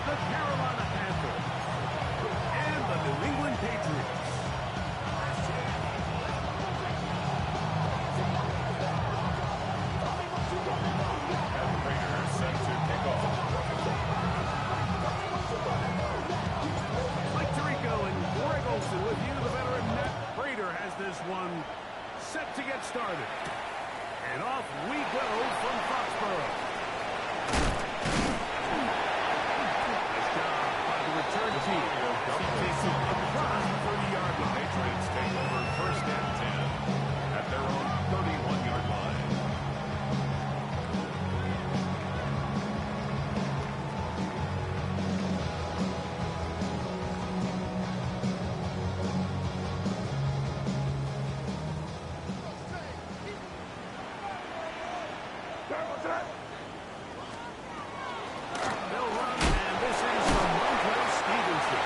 the Carolina Panthers and the New England Patriots. And Raiders set to kick off. Mike Tirico and Greg Olsen with you. The veteran Matt Prater has this one set to get started. And off we go from Foxborough. Nice job by the return team. He takes it across the 30-yard line. Patriots take over first and 10 at their own 31-yard line. They'll run, and this is from Montrell Stevenson.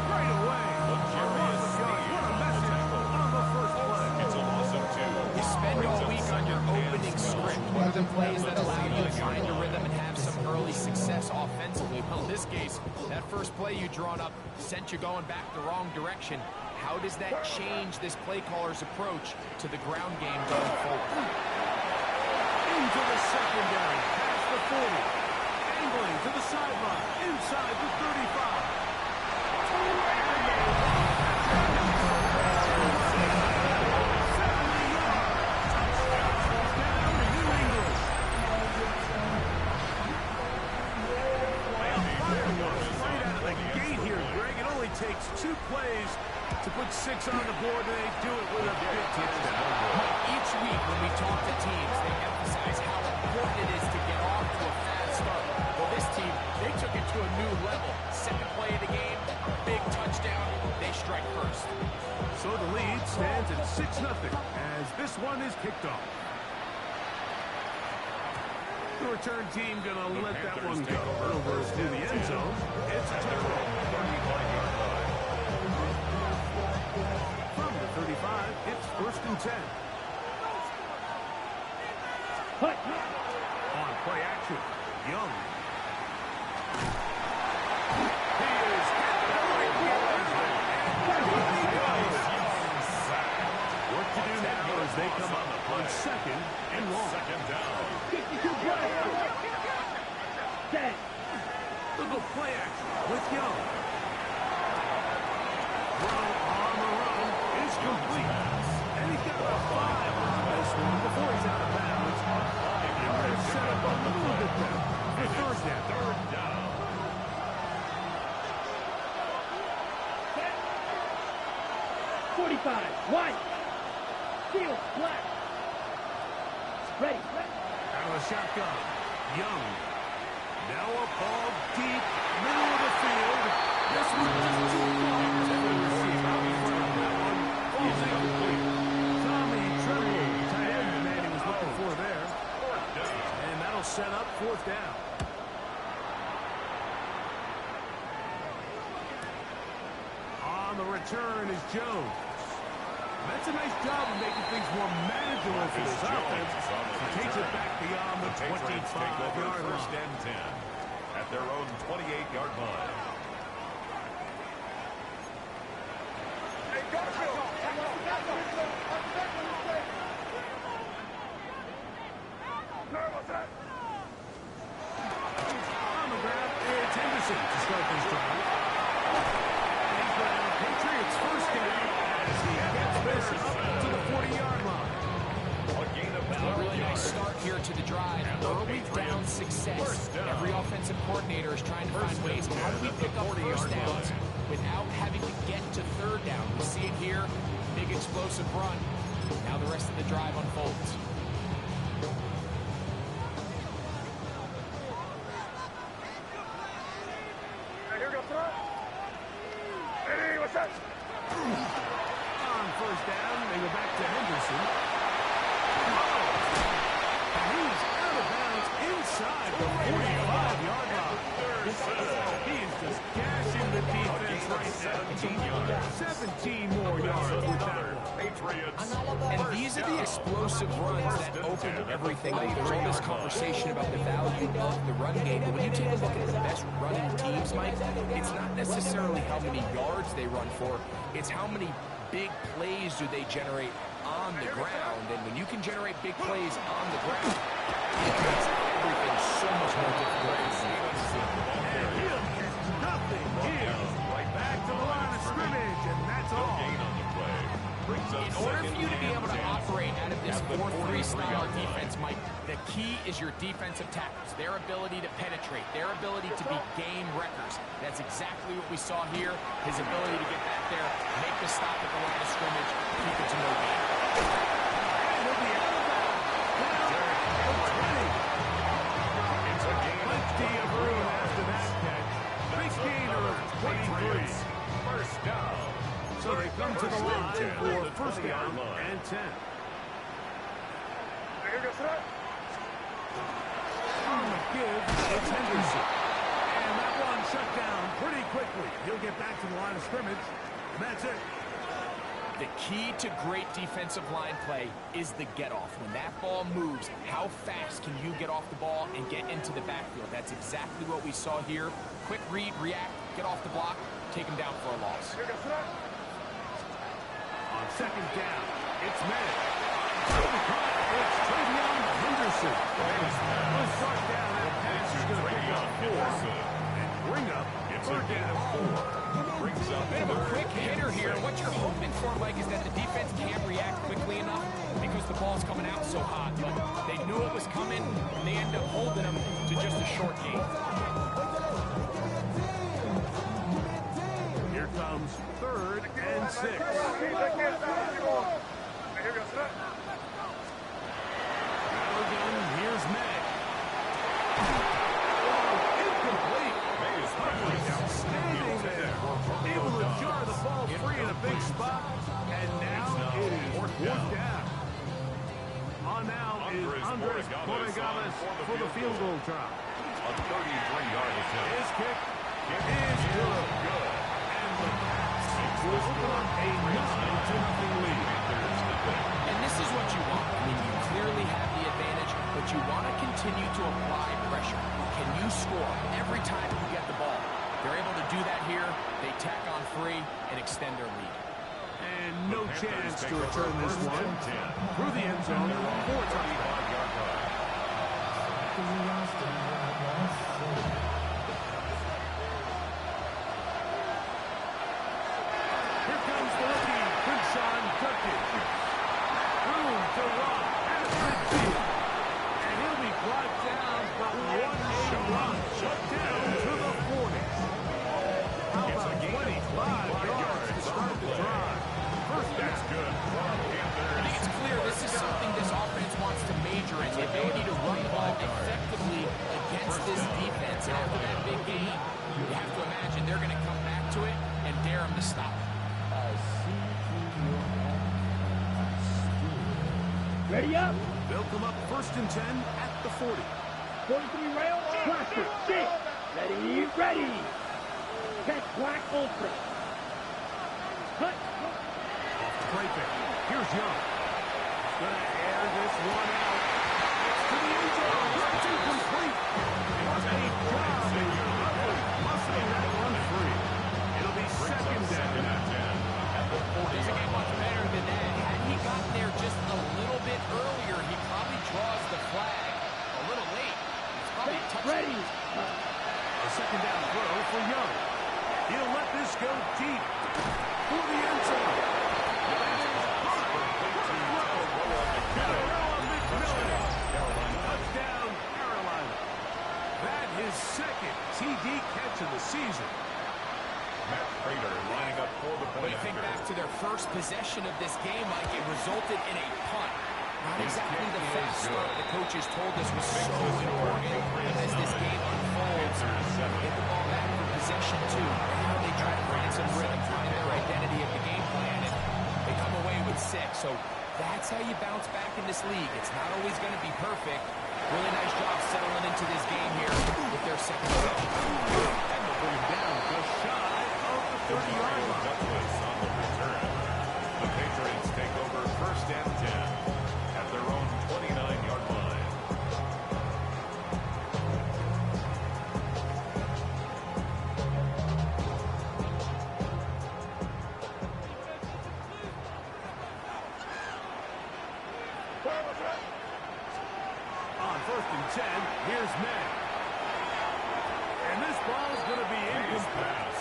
Right away. Luxurious What a message on the first play. It's a loss of 2. You spend all week on your opening script. What are the plays that allow you to find a rhythm and have some early success offensively? Well, in this case, that first play you drawn up sent you going back the wrong direction. How does that change this play caller's approach to the ground game going forward? Into the secondary, past the 40. Angling to the sideline, inside the 35. Takes 2 plays to put 6 on the board, and they do it with a big touchdown. Each week when we talk to teams, they emphasize how important it is to get off to a fast start. Well, this team, they took it to a new level. Second play of the game, big touchdown, they strike first. So the lead stands at 6-0 as this one is kicked off. The return team gonna let that one go over to the end zone. It's a touchdown. 35-yard line. From the 35, it's 1st and 10. On play action, Young. He is hit. Work to do now as they come up on 2nd and long. Second down. Little play action with Young. Throw on the run is complete. And he's got a 5 on this one before he's out of bounds. And they're going to set up a little bit better for 3rd down. 3rd down. 45, wide. Field, black. Ready. Out of the shotgun, Young. Now a ball deep, middle of the field. This one is too long. Tommy Tremble, tight end, the man he was looking for there. And that'll set up 4th down. On the return is Jones. That's a nice job of making things more manageable for this offense. He takes it back beyond the 25-yard line. 1st and 10 at their own 28-yard line. On the ground, it's Henderson to start this drive. He's got the Patriots' 1st down as he gets this up to the 40-yard line. A really nice start here to the drive. Early down success. Every offensive coordinator is trying to find ways. How do we pick up 1st downs without having to get to 3rd down? We see it here. Big explosive run. Now the rest of the drive unfolds. On 1st down, they go back to Henderson. And he's out of bounds inside the 45-yard line. He is just gashing the defense right now. 17 more yards with that one. Patriots. And these are the explosive runs that open everything up. There's all this conversation about the value of the run game, but when you take a look at the best running teams, Mike, it's not necessarily how many yards they run for, it's how many big plays do they generate on the ground. And when you can generate big plays on the ground, it makes everything so much more difficult. And he'll catch nothing here. Right back to the line of scrimmage, and that's all. Gain on the play. In order for you to be able to operate out of this 4-3 style defense, Mike, the key is your defensive tackles, their ability to penetrate, their ability to be game wreckers. That's exactly what we saw here, his ability to get back there, make the stop at the line of scrimmage, keep it to no gain. And he'll be out of bounds. Down at the 20. It's a gain of Plenty of room after that catch. Big gainer of 23. First down. So they come to the line for first down and 10. On the give, it's Henderson. And that one shut down pretty quickly. He'll get back to the line of scrimmage. And that's it. The key to great defensive line play is the get-off. When that ball moves, how fast can you get off the ball and get into the backfield? That's exactly what we saw here. Quick read, react, get off the block, take him down for a loss. On second down, it's Meg. It's Travion Henderson. He'll start down. That pass is going to pick up 4. And bring up third down. Brings up Bit of a quick hitter here. What you're hoping for, Mike, is that the defense can't react quickly enough because the ball's coming out so hot. But they knew it was coming, and they end up holding them to just a short gain. Here comes third and 6. Again, here's Meg. Incomplete. Outstanding there. Able to jar the ball free in a big spot. And now it is fourth down. On now is Andres Borregales for the field goal try. a 33-yard attempt. His kick is good. And the Pats will open up a 9-0 lead. And this is what you want. I mean, you clearly have the advantage, but you want to continue to apply pressure. Can you score every time you get the ball? They're able to do that here. They tack on free and extend their lead. And no chance to return this one through the end zone. 4 touchdowns. Here comes the rookie, Quinshon Judkins. Room to run at midfield. And he'll be brought down, but what a run. Shut down to the 40. How about 25 yards to start the drive? First down. Good. I think it's clear this is something this offense wants to major in, the ability to run the ball effectively against this defense. And after that big game, you have to imagine they're going to come back to it and dare them to stop it. Ready up. They'll come up first and 10 at the 40. 43 rail. Cluster. 6. Ready. Ready. Catch Black Ultra. Cut. Off the play fake. Here's Young. Gonna air this one out. It's to the end zone. It's incomplete. What a job is muscling that one free. It'll be second down. Doesn't get much better than that. Had he gotten there just a little bit earlier, he probably draws the flag a little late. It's probably a touchdown. Ready. A second down throw for Young. He'll let this go deep for the end zone. That is touchdown, Carolina. That is second TD catch of the season. Matt Prater lining up for the When point. you think back to their first possession of this game, Mike, it resulted in a punt. Not exactly the fast start the coaches told us was so important as this game unfolds. Get the ball back for possession 2. Now they try to find some rhythm, find their identity of the game plan, and they come away with 6. So that's how you bounce back in this league. It's not always going to be perfect. Really nice job settling into this game here with their second possession. And they'll bring him down just shy of the 30-yard line. Douglas on the return. The Patriots take over first and 10. Here's May. And this ball's going to be incomplete.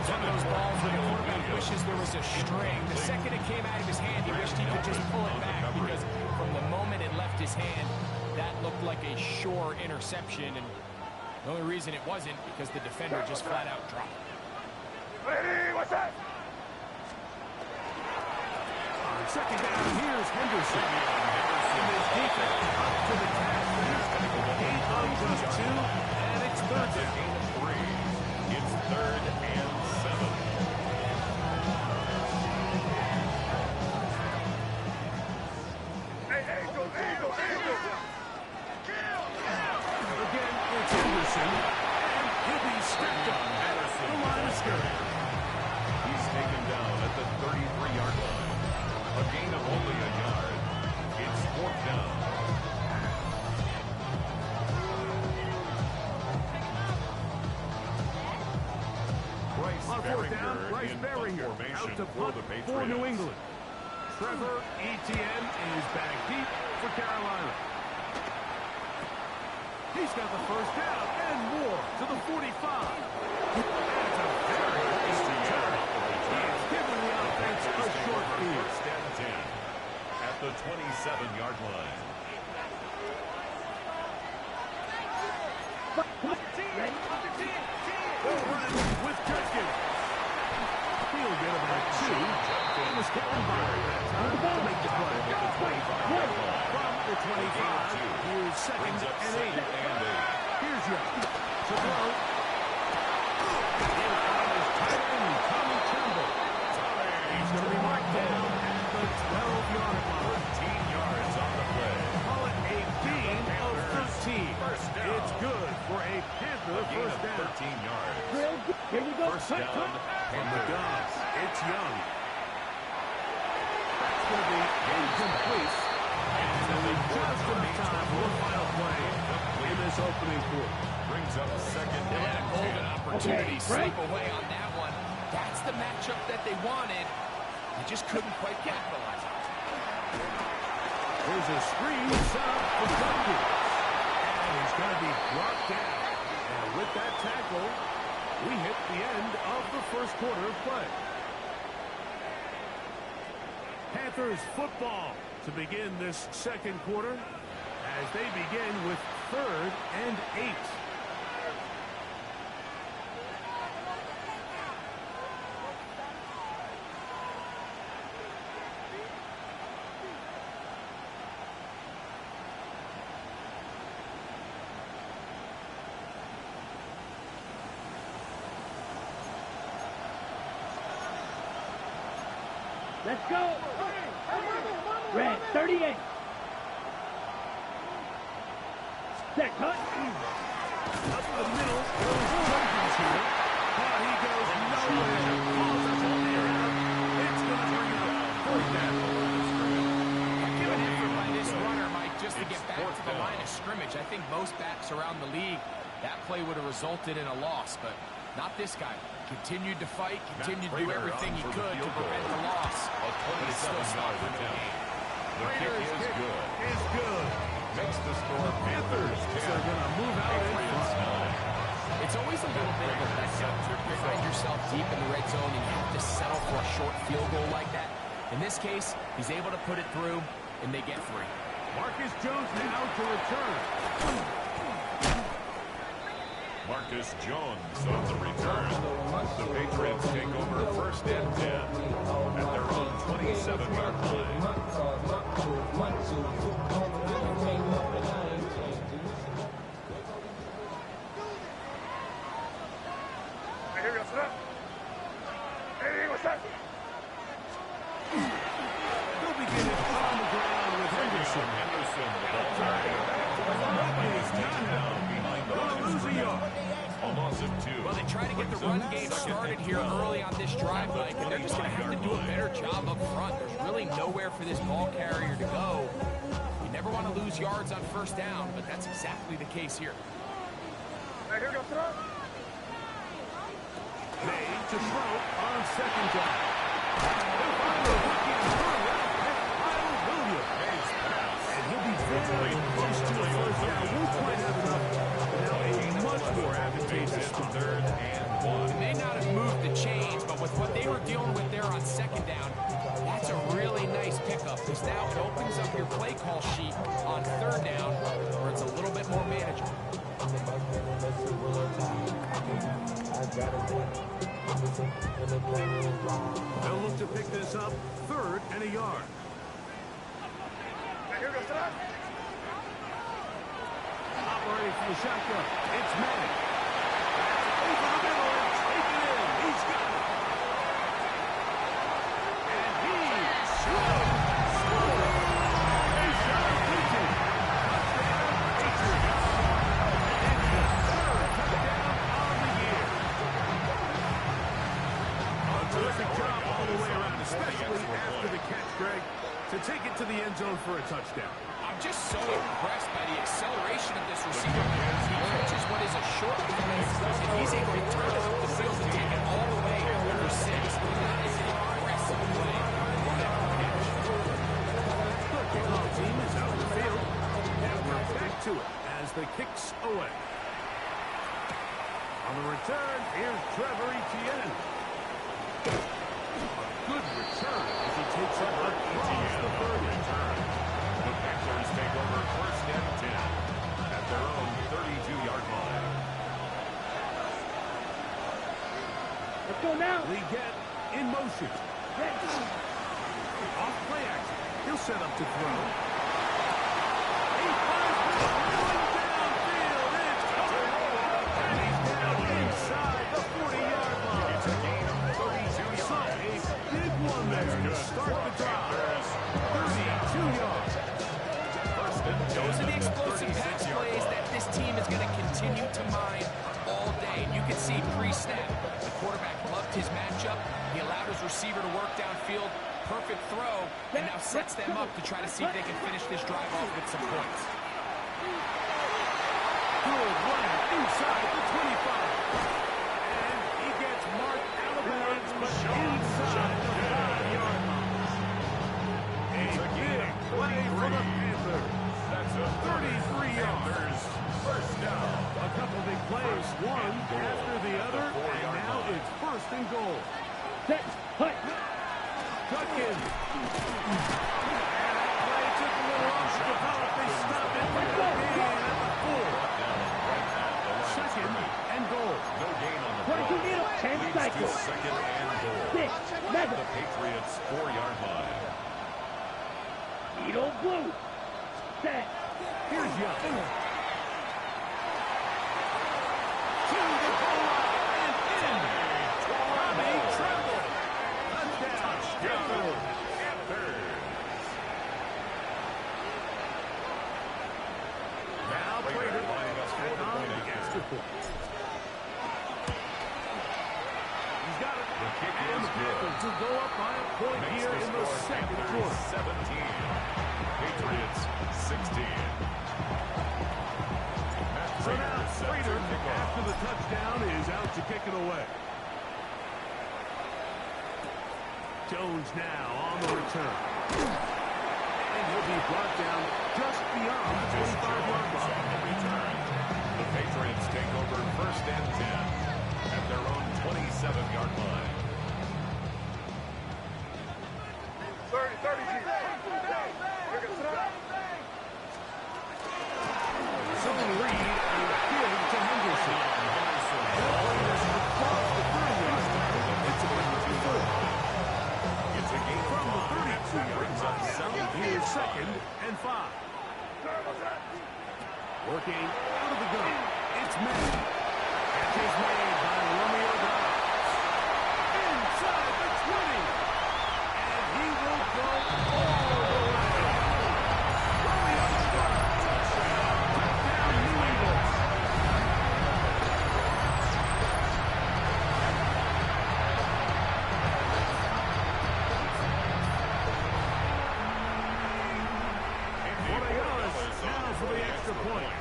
It's one of those balls where the quarterback wishes there was a string. The second it came out of his hand, he wished he could just pull it back because from the moment it left his hand, that looked like a sure interception. And the only reason it wasn't because the defender just flat out dropped it. What's that? On second down, here's Henderson. And his defense up to the task. 8 on just 2, and it's third down. It's 3rd and 7. Again, it's Henderson, and he'll be stepped up at the line of scrimmage. He's taken down at the 33-yard line. A gain of only a yard. It's 4th down. On 4th down, Bryce Berringer out to punt for New England. Trevor Etienne is back deep for Carolina. He's got the first down and more to the 45. That's a very easy turn. He has given the offense a short field. 1st and 10 at the 27-yard line. With Judkins. He'll get about 2. He was getting by that time to make the play. From the 25, here's 2nd and 8. Here's Young to throw. Here comes tight end Tommy Tremble. He's going to be marked down at the 12-yard line. 13 yards on the play. Call it a gain of 13. It's good for a Panther first down. 13 yards. Here we go. First down From the guns, it's Young. That's going to be incomplete. And just enough time for the final play in this opening quarter. Brings up 2nd They down. had a golden opportunity slip away on that one. That's the matchup that they wanted. They just couldn't quite capitalize on it. There's a screen set up for Judkins. And he's going to be brought down. And with that tackle, we hit the end of the first quarter of play. Panthers football to begin this second quarter as they begin with 3rd and 8. Let's go. Red 38. Set cut. Up the middle goes Judkins here. But he goes nowhere. Calls us on the area. It's going to bring up 4th down. Give an effort by this runner, Mike, just to get back to the line of scrimmage. I think most backs around the league, that play would have resulted in a loss, but not this guy. Continued to fight, continued to do everything he could to prevent the loss. A 27-yard attempt. The kick is good. Is good. Makes the score Panthers are going to move out in front. It's always a little bit of a letdown to find yourself deep in the red zone and you have to settle for a short field goal like that. In this case, he's able to put it through, and they get 3. Marcus Jones now to return. Marcus Jones on the return. The Patriots take over 1st and 10 at their own 27-yard line. They'll begin it on the ground with Henderson. Well, they try to get the run game started here early on this drive, Mike, and they're just going to have to do a better job up front. There's really nowhere for this ball carrier to go. You never want to lose yards on 1st down, but that's exactly the case here. May to throw on 2nd down. And he'll be very close to the 1st with what they were dealing with there on second down, that's a really nice pickup, because now it opens up your play call sheet on third down where it's a little bit more manageable. They'll look to pick this up, 3rd and a yard. Operating from the shotgun, it's Manning. Over the middle and take it in. He's got it. And he scores. A shot pitching. Touchdown, Patriots. It's the 3rd touchdown on the year. A terrific job all the way around, especially after the catch, Greg, to take it to the end zone for a touchdown. I'm just so impressed by the acceleration of this receiver. He catches what is a short pass, and he's able to turn it up the field and take it all the way over 6. That is an impressive play on that catch. The kickoff team is out of the field, and we're back to it as the kicks away. On the return, here's Trevor Etienne. A good return as he takes it across the 30. The Packers take over 1st and 10 at their own 32-yard line. Let's go now. Leggett in motion. Off play action. He'll set up to throw. He finds it going downfield. It's covered. And he's down inside the 40-yard line. It's a gain of 32 So yards. a big one there to start the drive. 32 yards. Those are the explosive pass plays that this team is going to continue to mine all day. And you can see pre-snap, the quarterback loved his matchup. He allowed his receiver to work downfield. Perfect throw. And now sets them up to try to see if they can finish this drive off with some points. Good run inside the 25. And he gets marked out of bounds, but inside the 5-yard line. A big play for the Panthers. That's a 33 yards. First down. A couple big plays, one after the other, and now it's 1st and goal. Set. Hut. Judkins. And that play took a little long to develop. They stop it with a gain at the 4. 2nd and goal. No gain on the What do you play. need? 10 Leads to cycles. 2nd and goal. 6. At the Patriots' 4-yard line. Needle blue. Set. Here's Young. To the goal line and in. Tommy Tremble. Touchdown. Now Prater lining up for the point extra point. He's got it. The kick And is the good. Panthers will go up by a point Makes here the in the score 2nd Panthers quarter. 17. Patriots 16. So now Prater, after the touchdown, is out to kick it away. Jones now on the return. And he'll be brought down just beyond the 25-yard On line. the return. The Patriots take over 1st and 10 at their own 27-yard line. 30. Zone read and give to Henderson. Across the 30-yard line. It's about the 30. It's a gain From the 32-yard up line. 7 Here's 2nd and 5. Working out of the gun. It's Manning. Catch is made by Romeo Dobbs. Inside the 20. And he will go all the way. Romeo Dobbs. Touchdown, New Eagles. Borregales now for the extra point.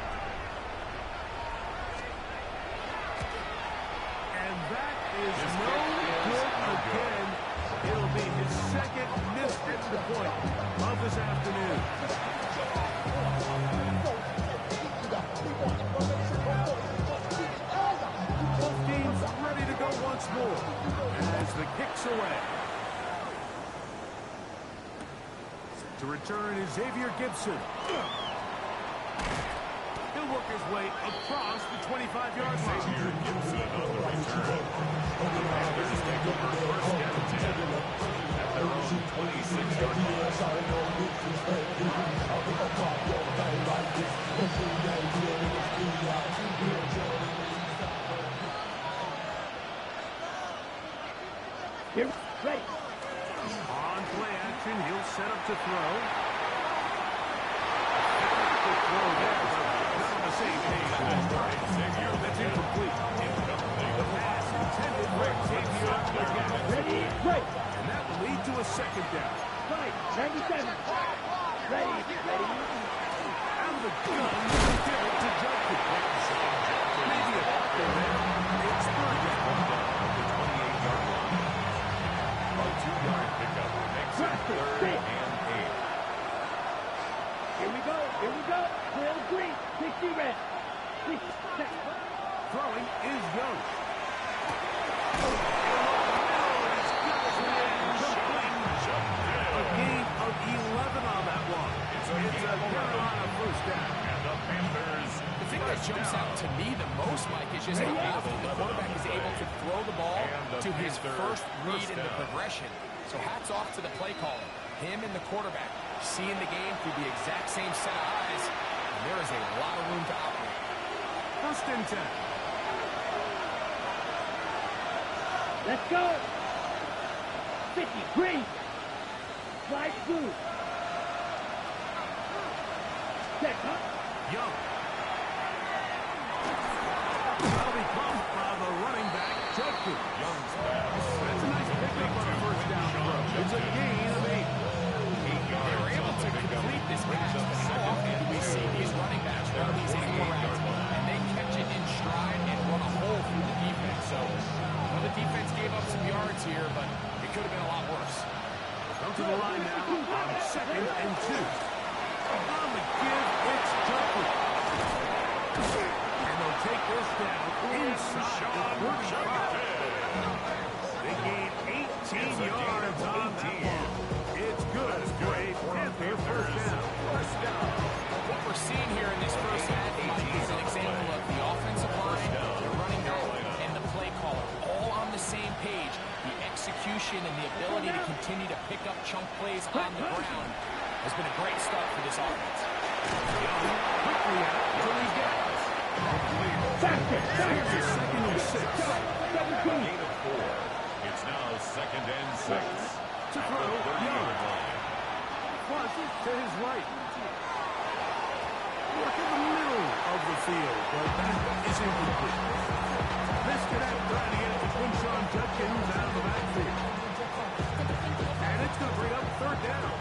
away. To return is Xavier Gibson. He'll work his way across the 25-yard line. Xavier Gibson on the return. The Panthers take over first and 10 at their own 26-yard Here, ready. On play action, he'll set up to throw. Not on the same page. Xavier, That's incomplete. The pass intended for Xavier again. Ready, right. And that will lead to a second down. Right, 97. Ready, ready. Out of the gun, give it to Judkins. Maybe a bucket there. It's third down. at the 28-yard line. A 2-yard pickup makes it 3rd and 8. Here we go, here we go. 12 green, 60 red. 6, 7. Throwing is Young. A gain of 11 on that one. It's a Carolina first down. And the Panthers. The thing that jumps out to me the most, Mike, is just how often the quarterback is able to throw the ball to his first read in the progression. So hats off to the play caller. Him and the quarterback seeing the game through the exact same set of eyes. And there is a lot of room to operate. First and 10. Let's go. 50, green. Slide through. Check, huh? Young. That'll be caught by the running back, Judkins. Young's pass. That's a nice pickup on a first down throw. It's a gain of 8. They were able to complete this pass, but how often do we see these running backs run these angle routes and they catch it in stride and run a hole through the defense? So, well, the defense gave up some yards here, but it could have been a lot worse. Come to the line now on 2nd and 2. On the give, it's Judkins. And they'll take this down inside the 35. They gain 18 yards on that one. It's good for a Panther first down. What we're seeing here in this first half, Mike, is an example of the offensive line, the running back, and the play caller all on the same page. The execution and the ability to continue to pick up chunk plays on the ground has been a great start for this offense. Young quickly out till he's got it. Faster, Here's faster. a 2nd and 6. Gain of 4. It's now 2nd and 6. To At throw, the 30-yard Young. line. Plus to his right. Work in the middle of the field, but that is incomplete. Missed it out trying to get it to Quinshawn Judkins out of the backfield. And it's going to bring up 3rd down.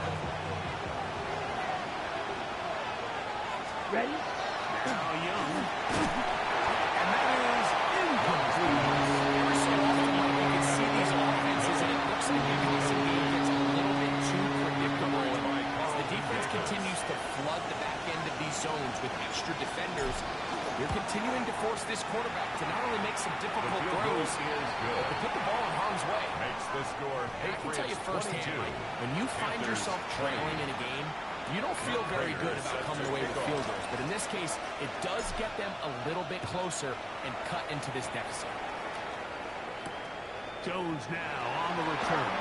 Ready? Now Young. And that is incomplete. Every so often, Mike, you can see these offenses, and it looks like the passing game gets a little bit too predictable. As the defense continues to flood the back end of these zones with extra defenders, you're continuing to force this quarterback to not only make some difficult throws, but to put the ball in harm's way. Makes the score. And I can tell you firsthand, Mike, when you find yourself trailing in a game, you don't feel very good about coming away with field goals. But in this case, it does get them a little bit closer and cut into this deficit. Jones now on the return.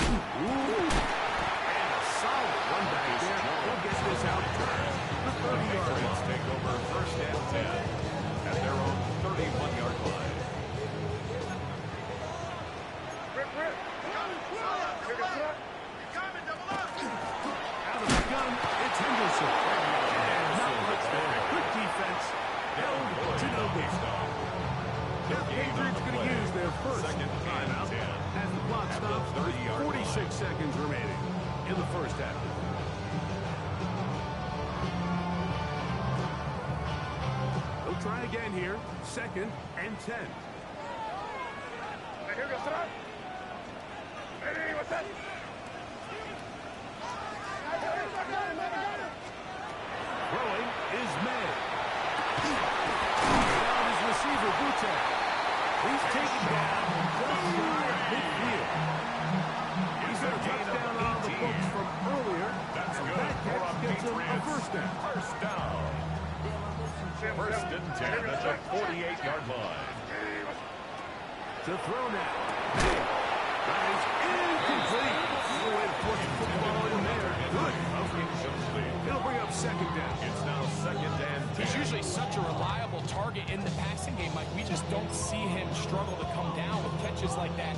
Ooh. And a solid run back there. He'll get this out turn. The 30-yard line. Patriots take over first and 10 at their own 31-yard line. Out of the gun, it's Henderson. And not much there. Good defense. Held to no gain. The Patriots going to use their first timeout as the clock stops with 46 seconds remaining in the first half. They'll try again here. 2nd and 10. Throwing is May. Down his receiver, Butek. He's taken down just shy of midfield. He's got a touchdown on the books from earlier. That's good. That catch gets him a first down. First down. First and 10 at the 48-yard line. To throw now. That is incomplete. No way to force the football in there. Good. It'll bring up second down. It's now second and 10. He's usually such a reliable target in the passing game, Mike. We just don't see him struggle to come down with catches like that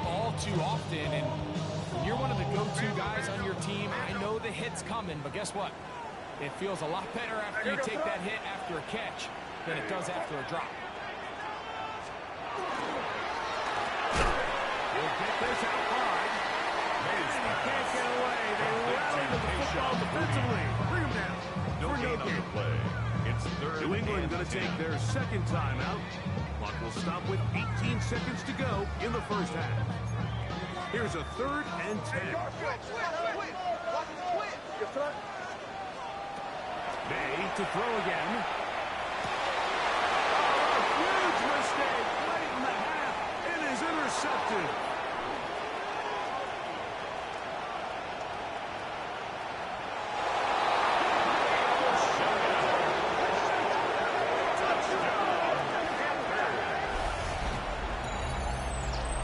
all too often. And when you're one of the go-to guys on your team, I know the hit's coming, but guess what? It feels a lot better after you take that hit after a catch than it does after a drop. He'll get this out wide. He can't get away. They rally to the football defensively. Bring him down. No gain on the play. It's third. New England going to take their second timeout. Clock will stop with 18 seconds to go in the first half. Here's a 3rd and 10. Bay to throw again. Oh, huge mistake late in the half. It is intercepted.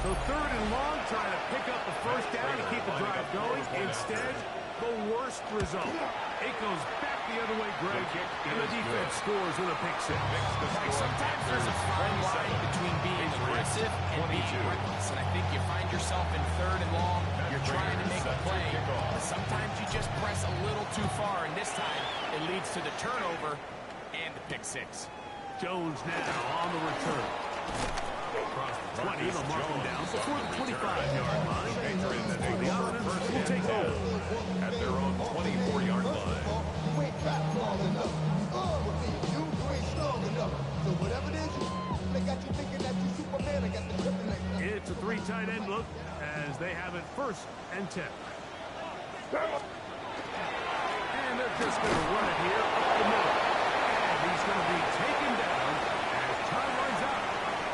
So 3rd and long, trying to pick up the first down to keep the drive going. Instead, the worst result. It goes back the other way, Greg, and the defense scores with a pick six. Sometimes there's a fine line between being aggressive and being reckless, and I think you find yourself in 3rd and long, you're trying to make a play, but sometimes you just press a little too far, and this time it leads to the turnover and the pick six. Jones now on the return. Across the 20, they'll mark him down before the 25-yard line. So the offense will take over at their own 24-yard line. It's a 3 tight end look as they have it 1st and 10. And they're just going to run it here up the middle. And he's going to be taken down as time runs out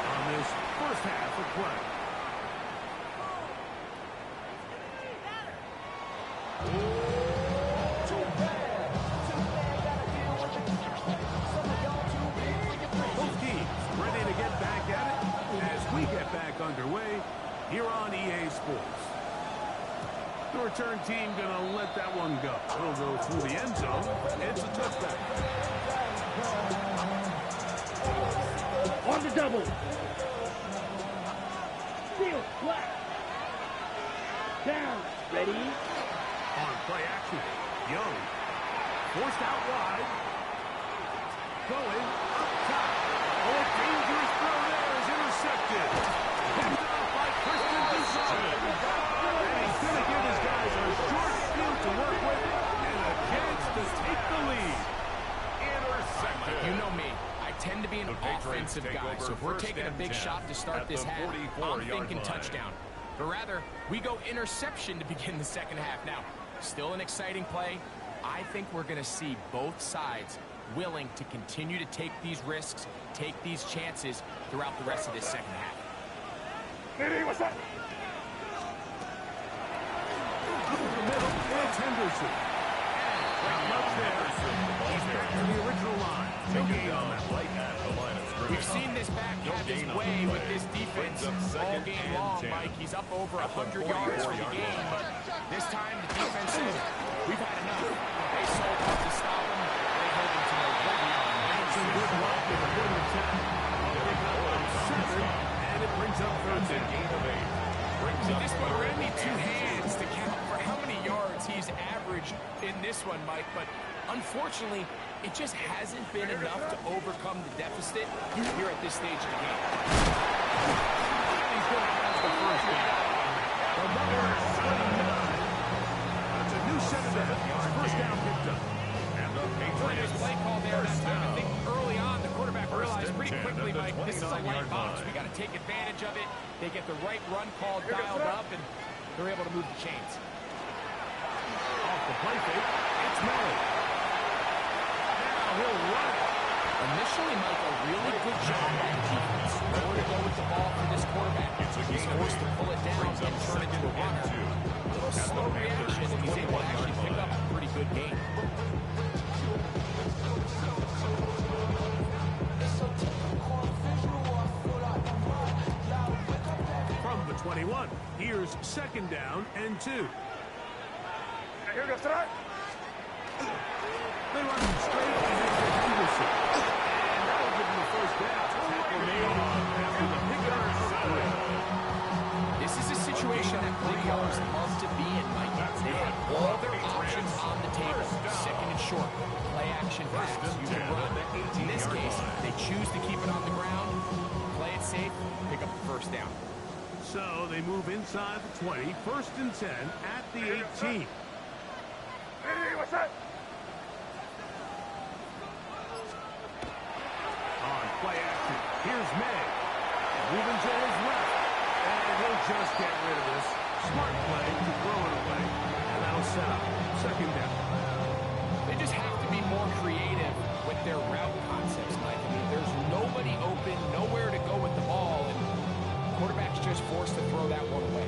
on this first half of play. Both teams ready to get back at it as we get back underway here on EA Sports. The return team going to let that one go. It'll go through the end zone. It's a touchback. On the double. Field flat. Down. Ready? On play action. Young. Forced out wide. Going up top. Oh, a dangerous throw there is intercepted. Picked off by Christian Bouchard. And he's going to give his guys a short field to work with and a chance to take the lead. Intercepted. You know me. I tend to be an offensive guy, so if we're taking a big shot to start this half, I'm thinking touchdown. But rather, we go interception to begin the second half. Now, still an exciting play. I think we're going to see both sides willing to continue to take these risks, take these chances throughout the rest of this second half. What's that? Up the middle, it's Henderson. Not much there. He's back to the original line. No gain on that play. We've seen this back have his way with this defense all game long, Mike. He's up over 100 yards for the game, but this time the defense says, we've had enough. They sold up to stop him. They hold him to no good beyond. Some good block with a good attack. Pick up on 7, and it brings up 3rd and gain of 8. At this point, we're going to need 2 hands to count for how many yards he's averaged in this one, Mike, but unfortunately, it just hasn't been enough to overcome the deficit here at this stage of the game. He's going to have the first down. The number is 29. That's a new set of downs. First down picked up. And the Patriots play call there that time. I think early on, the quarterback realized pretty quickly, Mike, this is a light box. We got to take advantage of it. They get the right run call dialed up, and they're able to move the chains. Off the play fake, it's Murray. Now he'll run it. Initially, Mike, a really good job by defense. Nowhere to go with the ball. He's forced to pull it down and turn it into a runner. A little slow reaction, and he's able to actually pick up a pretty good gain. From the 21, here's second down and 2. Here goes tonight. They run him straight ahead to Henderson. And that'll give him the first down. Tackle made after the pickup. This is a situation that play callers love to be in, Mike. They have all their options on the table. Second and short, play action pass. You can run. In this case, they choose to keep it on the ground, play it safe, pick up the first down. So they move inside the 20, first and 10 at the 18. Hey, what's that? On play action, here's May. Moving to his left. And he'll just get rid of this. Smart play to throw it away. And that'll set up second down. They just have to be more creative with their route concepts, Mike. I mean, there's nobody open, nowhere to go with the ball, and the quarterback's just forced to throw that one away.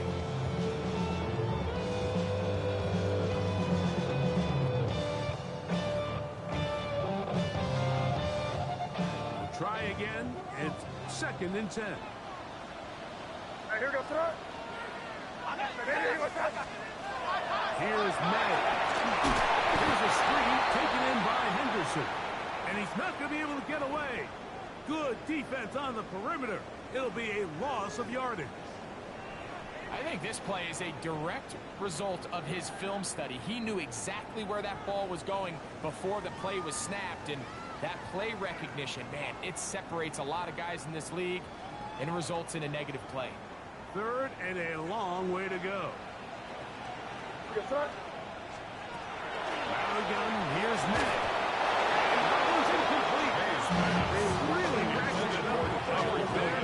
We'll try again. It's second and 10. Here goes tonight. Hey, what's that? Here's May. Here's a screen taken in by Henderson. And he's not going to be able to get away. Good defense on the perimeter. It'll be a loss of yardage. I think this play is a direct result of his film study. He knew exactly where that ball was going before the play was snapped. And that play recognition, man, it separates a lot of guys in this league and results in a negative play. Third and a long way to go. Yes, sir. Now again, here's May. And that one's incomplete. They really racked it up with everything.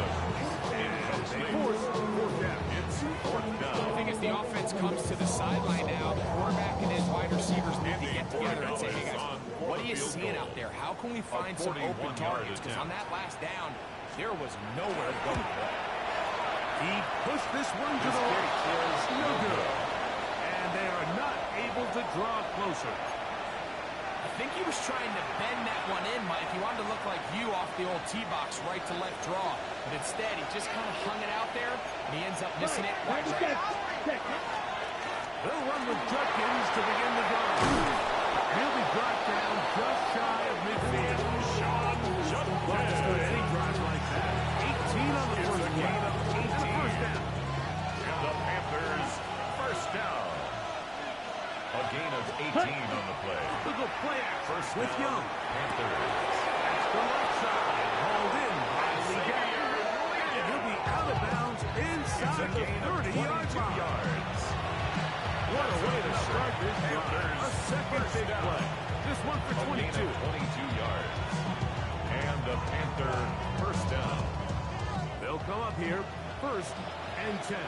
And they force fourth down. It's fourth down. I think as the offense comes to the sideline now, the quarterback and his wide receivers need to get together and say, hey guys, what are you seeing out there? How can we find some open targets? Because on that last down, there was nowhere to go. He pushed this one to the right. No good. And they are not able to draw closer. I think he was trying to bend that one in, Mike. He wanted to look like you off the old tee box, right to left draw. But instead, he just kind of hung it out there, and he ends up missing it. They'll run with Judkins to begin the drive. He'll be brought down just shy of midfield. Sean Judkins. Well, just good any drive like that. 18 on the first game of 18. And a first down. And the Panthers, first down. A gain of 18 on the play. Look at play action First with down, Young. Panthers. That's the left side. Hauled in by Lee Gacker. And he'll be out of bounds inside the 30-yard line. What a way to start this drive. A second big play. This one for 22. 22 yards. And the Panther first down. They'll come up here, first and 10.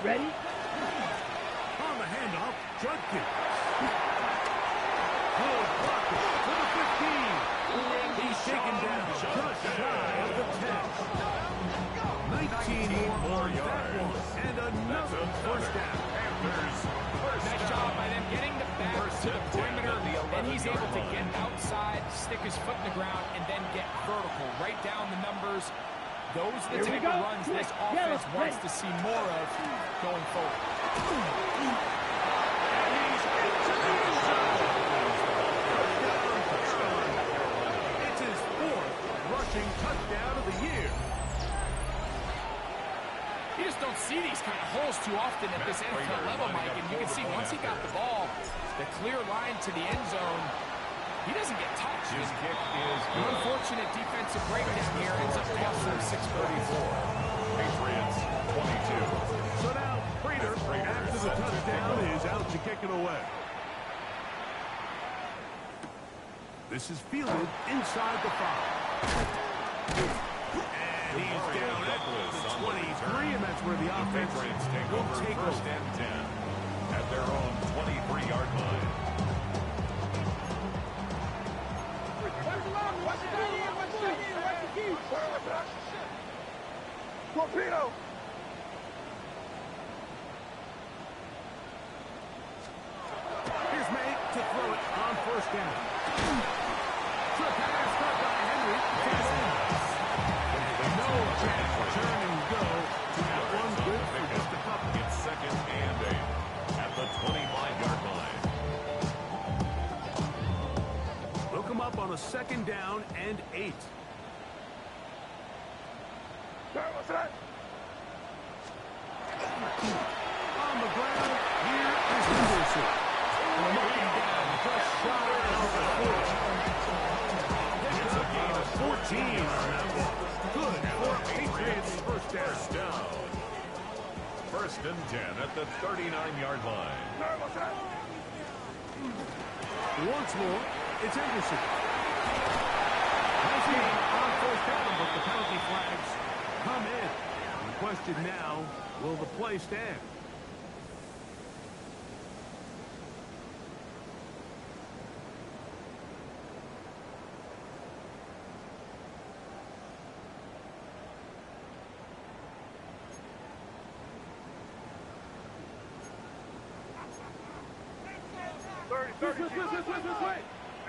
Ready? On the handoff, Judkins. Good blocking to the 15. He's taken down just shy of the 10. 19 more on that one. And another first down. Panthers first Nice down. job by them getting the back to the perimeter, and he's able to get outside, stick his foot in the ground, and then get vertical, right down the numbers. Those are the type of runs this offense wants to see more of going forward. And he's into the end zone. Touchdown. It's his fourth rushing touchdown of the year. You just don't see these kind of holes too often at this NFL level, Mike, and you can see once he got the ball, the clear line to the end zone, he doesn't get touched. His kick is An good. unfortunate defensive breakdown here ends up costing him 644. Patriots 22. So now Prater, after the touchdown, is out to kick it away. This is fielded inside the 5. And he's down at the 23, and that's where the offense Patriots take will over take first over. and 10 at their own 23-yard line. Torpedo! Here's May to throw it on first down. Trip pass caught by Henry. No chance to turn and go. That one good for just a couple. It's second and 8 at the 25-yard line. They'll come up on a second down and 8. What's that? On the ground, here is Henderson. Looking down, just shot of the 4. It's a gain of 14 on that ball. Good for Patriots first down. First and 10 at the 39-yard line. What's that? Once more, it's Henderson. Nice game on first down, but the penalty flags come in. The question now, will the play stand?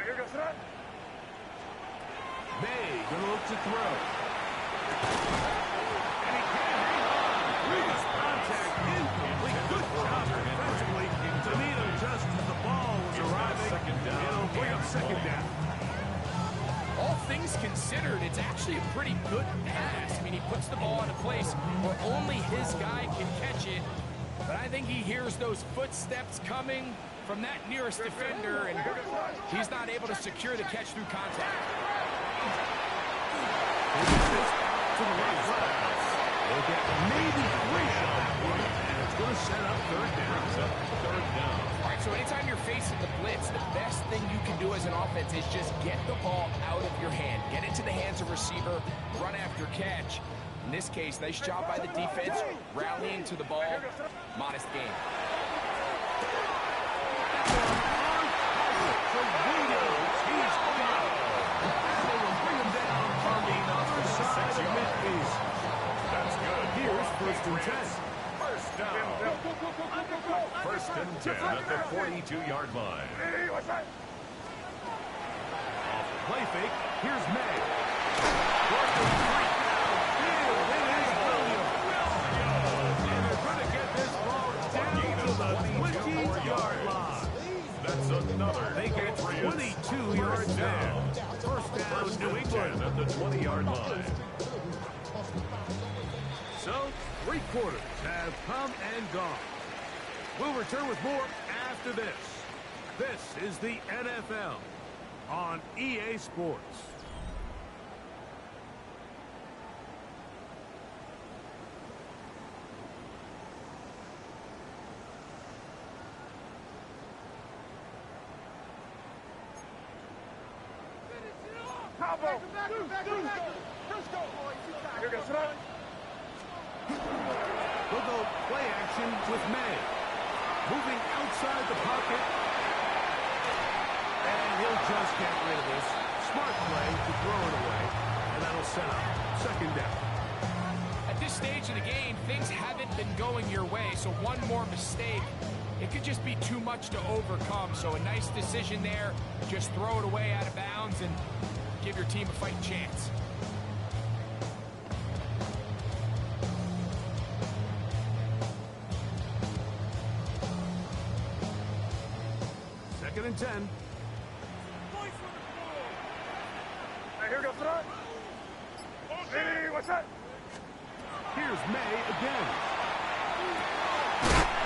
Here goes that. May gonna look to throw. And he can't hang on. Previous contact incomplete. Good job defensively to meet him just as the ball was arriving. It'll bring up second down. All things considered, it's actually a pretty good pass. I mean, he puts the ball in a place where only his guy can catch it. But I think he hears those footsteps coming from that nearest defender, and he's not able to secure the catch through contact. To the right side. They'll get maybe 3 shots, and it's going to set up third down. All right, so anytime you're facing the blitz, the best thing you can do as an offense is just get the ball out of your hand. Get into the hands of receiver, run after catch. In this case, nice job by the defense, rallying to the ball. Modest game. That's good. Here's first and 10. First down. First and 10 at the 42-yard line. Hey, what's that? Off the play fake, here's May. And they're going to get this ball down to the 20-yard line. That's another. They get 22 yards down. First down, New England at the 20-yard line. So, 3 quarters have come and gone. We'll return with more after this. This is the NFL on EA Sports. Combo. Here goes that. They'll go play action with May. Moving outside the pocket. And he'll just get rid of this. Smart play to throw it away. And that'll set up second down. At this stage of the game, things haven't been going your way, so one more mistake, it could just be too much to overcome. So a nice decision there. Just throw it away out of bounds and give your team a fighting chance. Second and 10. Hey, here goes that. Hey, what's that? Here's May again.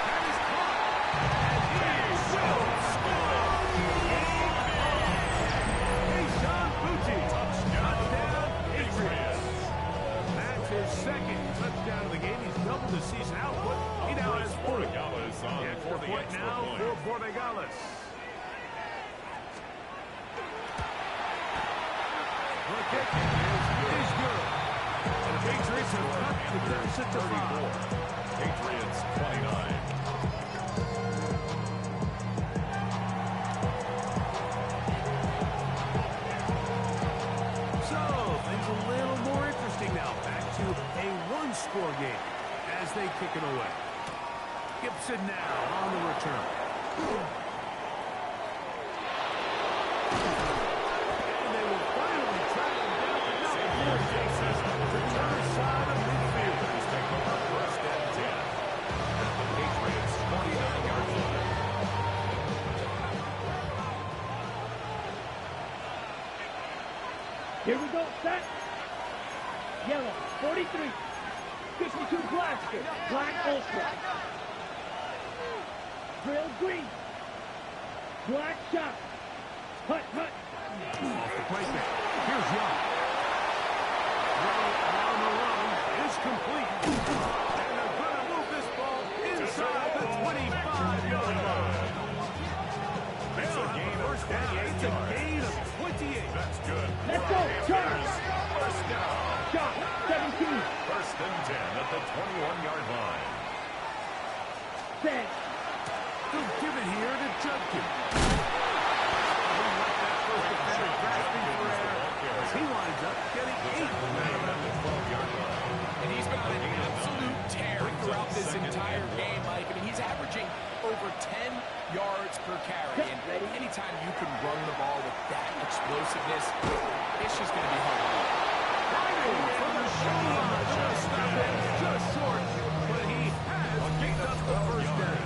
That is caught. And he will score. Sean Bucci. Touchdown, Patriots. That's his second touchdown of the game. He's doubled his season output. He now has 4. Borregales on The extra for the point extra now point. for Borregales. The kick is good. And the Patriots have cut the deficit to 5. Patriots 29. So, things a little more interesting now. Back to a one-score ball game as they kick it away. Gibson now on the return. And they will finally track him down for number 4 chases to turn side of midfield. Take over first and 10 at the Patriots' 49-yard line. Here we go, set. Yellow, 43. 52 blaster, black ultra. Drill green. Black shot. Hut, hut. Off the play kick. Here's Young. Young on the run is complete. And they're going to move this ball inside the 25-yard line. It's a gain of 28 It's a yards. gain of 28. That's good. Let's go, Charles. First down. Shot, 17. First and 10 at the 21-yard line. Set. They'll give it here to Judkin. Don't let that first defender grasping for air as he winds up getting 8. At the 12-yard line. And he's been on an absolute tear throughout this entire game, Mike. I mean, he's averaging over 10 yards per carry. And anytime you can run the ball with that explosiveness, it's just going to be hard to do. For the shot, just short, but he has picked up the first down.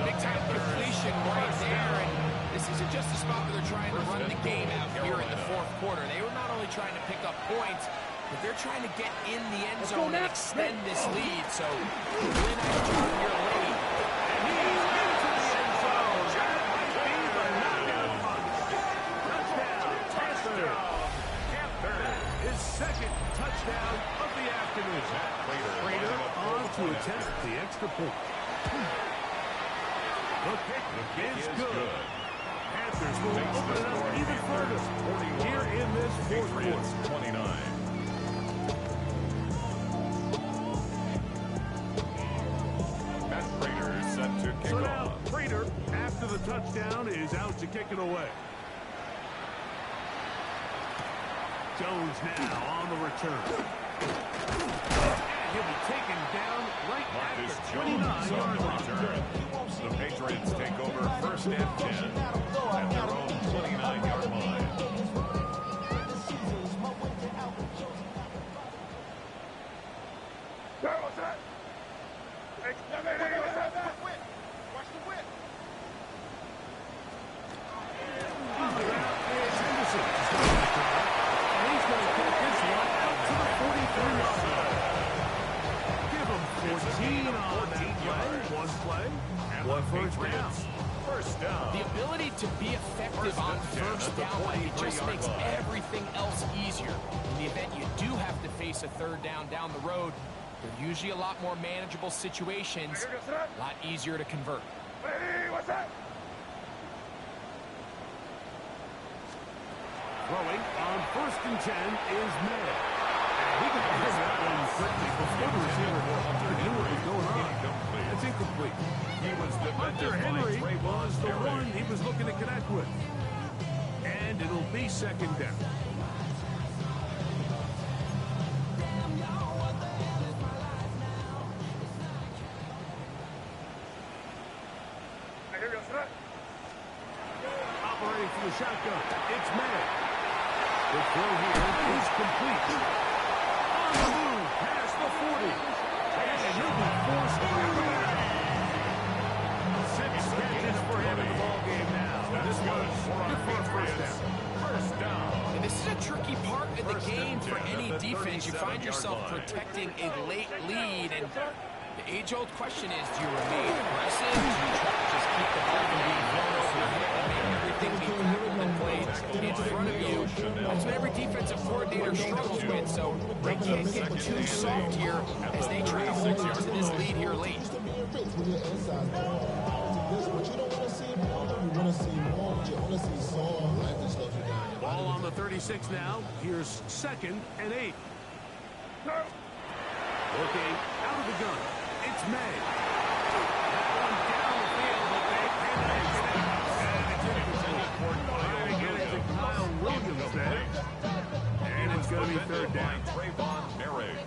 Big-time completion right there. And this isn't just a spot where they're trying to run the game out here in the fourth quarter. They were not only trying to pick up points, but they're trying to get in the end zone and extend this lead. So, really nice job here late. And he's into the end zone. That might be the knockout punch. Touchdown, Panther. His second touchdown of the afternoon. Prater on to attempt the extra point. The kick is good. Panthers will open it up even further here in this fourth quarter. 29. Matt Prater is set to kick So off. now, Prater, after the touchdown, is out to kick it away. Jones now on the return. And he'll be taken down right Marcus at the Jones on 29-yard the line. return. The Patriots take over first and 10 at their own 29-yard line. What's that? Hey, what's that? Watch the whip. On the ground is Henderson. And he's going to kick this one out to the 43-yard line. Give him 14 on that play. One play. One first down. First down. The ability to be effective on first down, Mike, it just makes everything else easier. In the event you do have to face a third down the road, they're usually a lot more manageable situations, a lot easier to convert. Hey, what's that? Throwing on first and 10 is May. He got his that one quickly before the receiver knew what was going on. That's incomplete. He was Hunter defended Henry by Trayvon was the Merrick. one he was looking to connect with. And it'll be second down. Hey, here goes that. Operating from the shotgun, it's May. The throw here is complete. On the move, past the 40. And he'll be forced to return. 6 catches for him in the ballgame now. This one's good for a first down. First down. And this is a tricky part of the game for any defense. You find yourself 37-yard line. protecting a late lead, and the age-old question is, do you remain aggressive? Do you try to just keep the ball from being thrown over your head and make everything be tackled and played in front of you? That's what every defensive coordinator struggles with, so they can't get too soft here as they try to hold on to this lead here late. Ball on the 36 now. Here's second and 8. Looking out of the gun. It's May. That one down the field, but they cannot get it. And it's incomplete. Trying to get it to Kyle Williams there. And it's going to be third down. Trayvon Merrick.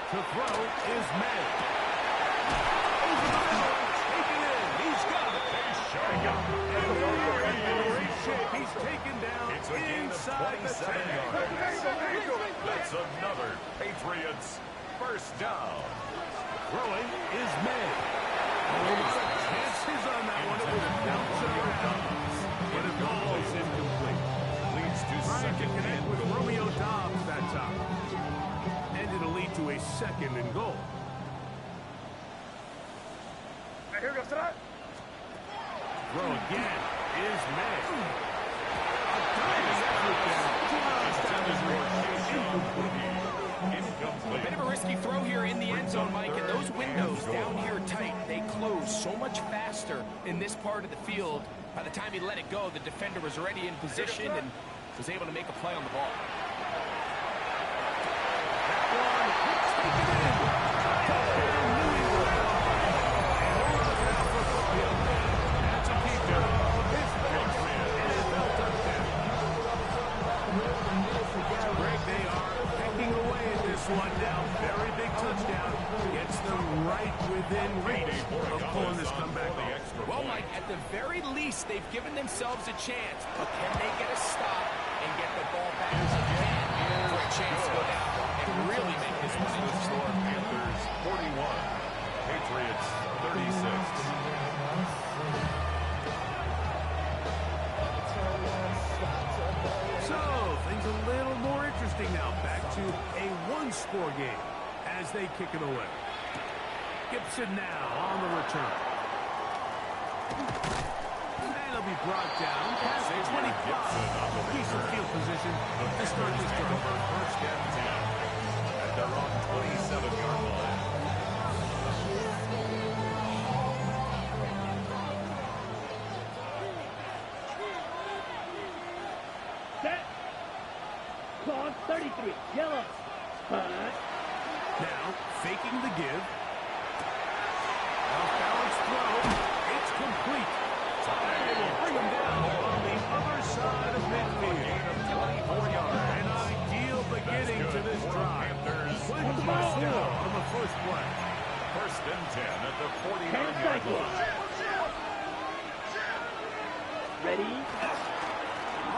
To throw is made. Over the middle. Take it in. He's got it. And they're in great shape. He's taken down It's a gain of inside the 27 10. yards. That's another Patriots first down. Throwing is made. A lot of chances on that one. It was bouncing around. But the ball is incomplete. Leads to Trying to second connect and with goal. Romeo Dobbs that time. And it'll lead to a second and goal. Here goes that. Throw again is made. A diving effort there. Just out of A bit of a risky throw here in the end zone, Mike, and those windows down here tight, they close so much faster in this part of the field. By the time he let it go, the defender was already in position and was able to make a play on the ball. That's a keeper. His first NFL touchdown. Greg, they are picking away at this one now. Very big touchdown. Gets them right within reach of pulling this comeback off. Well, Mike, at the very least, they've given themselves a chance, but can they get a stop and get the ball back again for a chance to go down and really make this one into the score? Panthers 41, Patriots 36. So, things a little more interesting now. Back to a one-score game as they kick it away. Gibson now on the return. And he'll be brought down past the 25. Decent field position to start this drive. First and 10 at their own 27-yard line. Set. Clock 33. Yellow. Punt. Now, faking the give. Off-balance throw. It's complete. And they will bring him down on the other side of midfield. 24 yards. An ideal beginning to this drive. Good first down on the first play. First and 10 at the 10 49-yard seconds. line. Ready.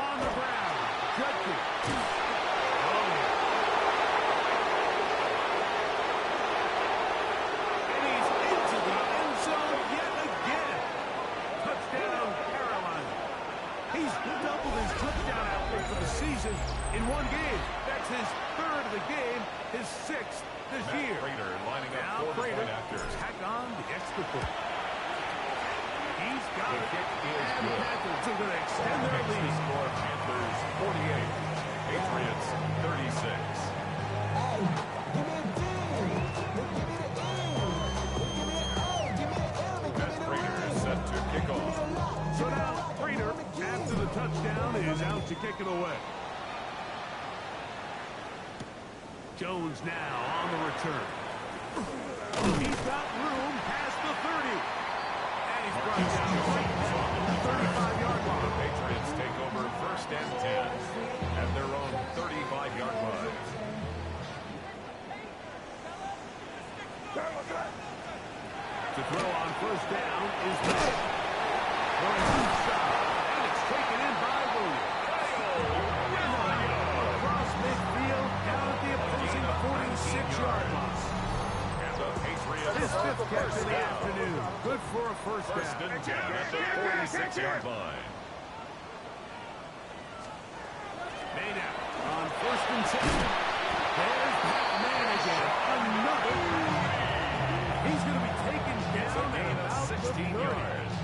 On the ground. Judkins. And he's into the end zone yet again. Touchdown, Carolina. He's doubled his touchdown output for the season in one game. That's his third of the game, his sixth this year. Prater lining up Now for the Prater point after. tack on the extra point. He's got it. kick is And the good. Panthers are going to extend their Makes the lead. score Panthers 48, Patriots 36. Matt Prater is set to kick off. So now Prater, after the touchdown, is out to kick it away. Jones now on the return. He's got room past the 30. And he's brought down right at the 35-yard The line. Patriots take over first and 10 at their own 35-yard line. To throw on first down is made. Throwing inside, and it's taken in by Williams. Across midfield, down at the opposing 46-yard line. And the Patriots His are fifth catch first of the down. afternoon. Good for a first First down. and 10 at the 46-yard line. Maynard on first and 10. There's Pat Man again. Another. He's going to be taken It's a down gain at of about the 16 30. yards.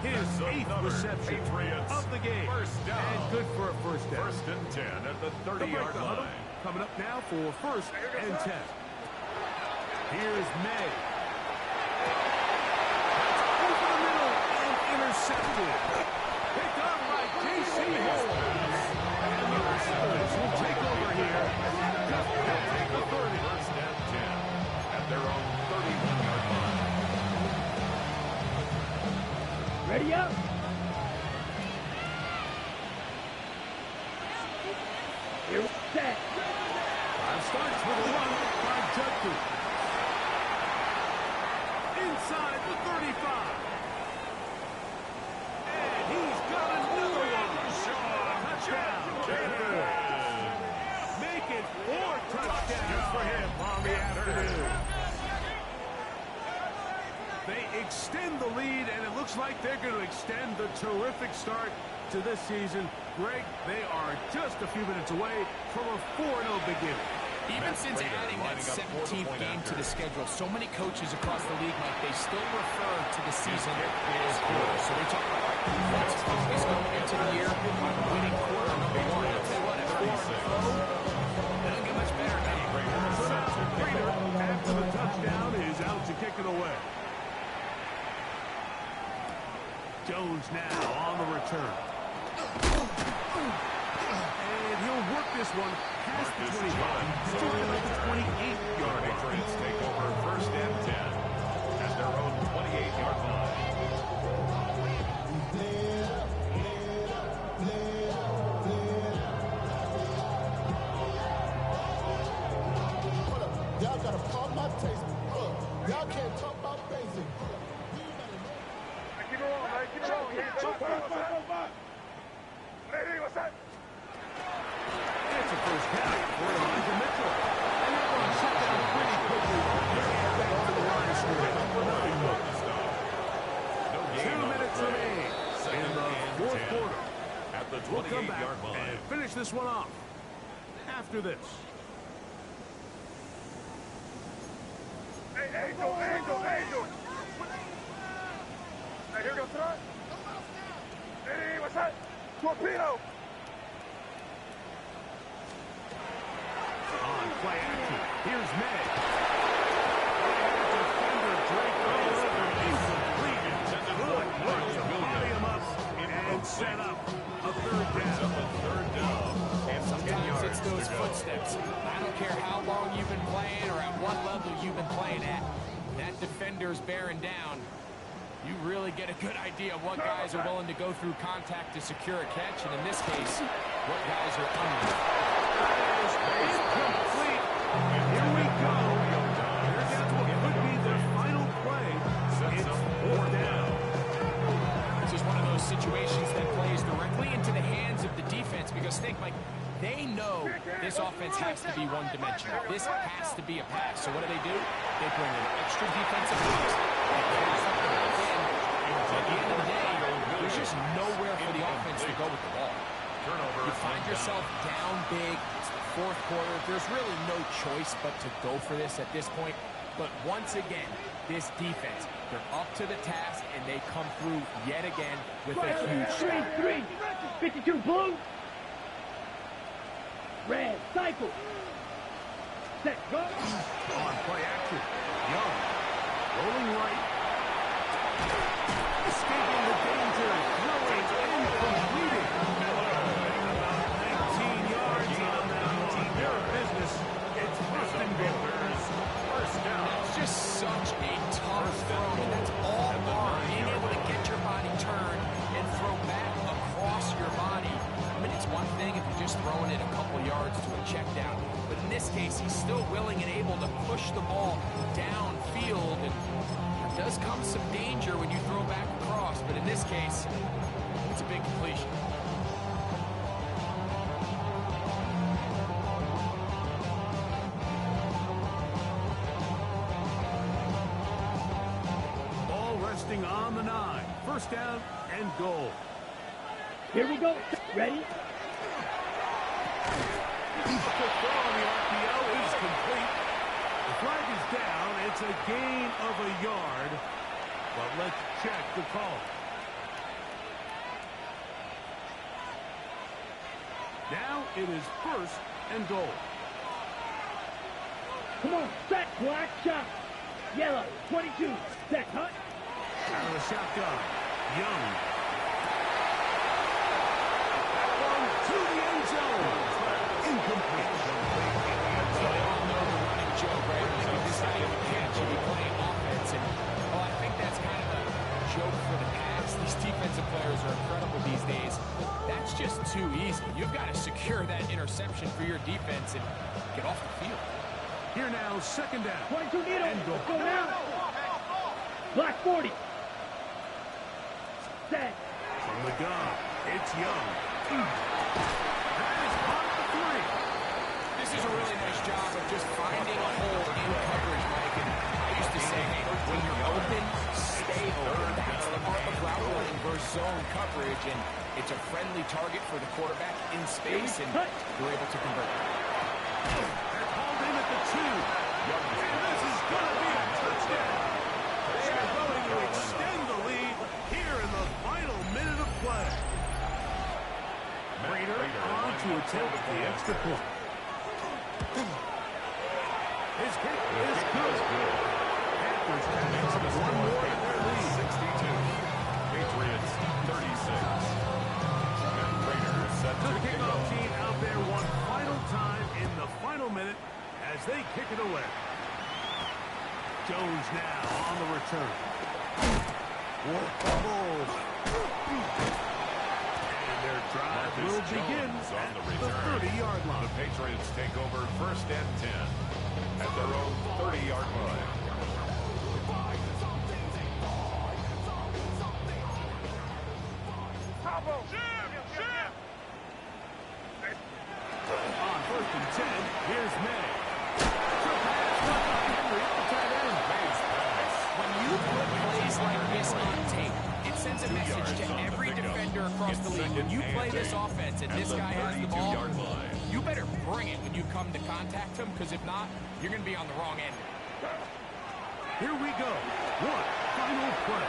His That's eighth another reception Patriots of the game. first down. And good for a first down. First and 10 at the They'll break 30-yard the huddle. line. Coming up now for first and 10. Here's May. That's over the middle and intercepted. Picked up by J.C. Hill. And the Patriots will take over here. They'll take the 30. First and 10 at their own 31-yard line. Ready up. Here we set. Drive starts with a run by Judkins. extend the lead, and it looks like they're going to extend the terrific start to this season. Greg, they are just a few minutes away from a 4-0 beginning. Even since adding that 17th game to the schedule, so many coaches across the league, Mike, they still refer to the season as quarter. So they talk about let's focus going into the year on winning quarter number one. I'll tell you what, at 4-0, they don't get much better now. So now, Prater, after the touchdown, is out to kick it away. Jones now on the return. And he'll work this one past the 25 to the 28-yard line. Patriots take over first and 10 at their own 28-yard line. Y'all gotta pump my taste. Y'all can't talk about basic. Keep it rolling, man. Keep it rolling. Lady, what's that? It's a first down for Elijah Mitchell. And they're going to shut down pretty quickly. Back to the line of scrimmage. 2 minutes remaining in the fourth quarter. At the We'll come back 28-yard line. and finish this one off after this. Hey, Angel. Hey, here goes tonight. Hey, what's that? Torpedo. On play action, here's May. Defender Drake rolls over, incomplete. Good work to body him up and set up a third down. Sometimes it's those footsteps. I don't care how long you've been playing or at what level you've been playing at. When that defender's bearing down, you really get a good idea of what guys are willing to go through contact to secure a catch, and in this case, what guys are under. Incomplete. And here we go. They're down to what could be their final play. It's 4 down. It's just one of those situations that plays directly into the hands of the defense because think, Mike, they know this offense has to be one-dimensional. This has to be a pass. So what do? They bring in extra defensive backs. They pass up the back end. At the end of the day, there's just nowhere for the offense to go with the ball. You find yourself down big. It's the fourth quarter. There's really no choice but to go for this at this point. But once again, this defense, they're up to the task, and they come through yet again with a huge start. 52 blue. Red, cycle. Set, go. On play action, Young. Rolling right. Escaping the danger. Throwing and completing. About 19 yards on that. Their business. It's first and goal. First down. It's just such a tough throw, and that's all bar. Being able to get your body turned and throw back across your body. I mean, it's one thing if you're just throwing it a couple yards to a check down, but in this case, he's still willing and able to push the ball downfield, and there does come some danger when you throw back across, but in this case, it's a big completion. Ball resting on the 9. First down and goal. Here we go. Ready? The throw on the RPO is complete. The flag is down. It's a gain of a yard. But let's check the call. Now it is first and goal. Come on, set, black shot. Yellow, 22, set, cut. Out of the shotgun, Young. To the end zone. Incomplete. So they all know the running joke, right? Like, if this guy you catch, you'll be playing offense. And, well, I think that's kind of a joke for the Pats. These defensive players are incredible these days. That's just too easy. You've got to secure that interception for your defense and get off the field. Here now, second down. 22 needle. And goal. Let's go now. Black 40. Set. From the gun, it's Young. That is on the 3. This is a really nice job of just finding a hole in coverage, Mike. And I used to say, when you're open, stay open. That's the part of route running versus zone coverage, and it's a friendly target for the quarterback in space, and you're able to convert. They're called in at the 2. And this is going to be a touchdown. They are going to extend the lead here in the final minute of play. Prater on to attempt the extra point. His kick is good. Panthers can make one more in their lead. 62. Patriots 36. And Prater set The to kick kickoff off. team out there one final time in the final minute as they kick it away. Jones now on the return. And their drive will begin on the at the return. 30-yard line. The Patriots take over 1st and 10 at their own 30-yard line. On 1st and 10, here's May. Quick pass, left by Henry, the tight end. When you put plays like this on tape, it sends a message to every defender across the league. When you play this offense and this guy has the ball, you better bring it when you come to contact him, because if not, you're going to be on the wrong end. Here we go. One final play.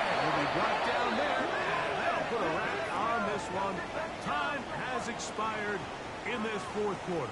And he'll be brought down there. And that'll put a wrap on this one. Time has expired in this 4th quarter.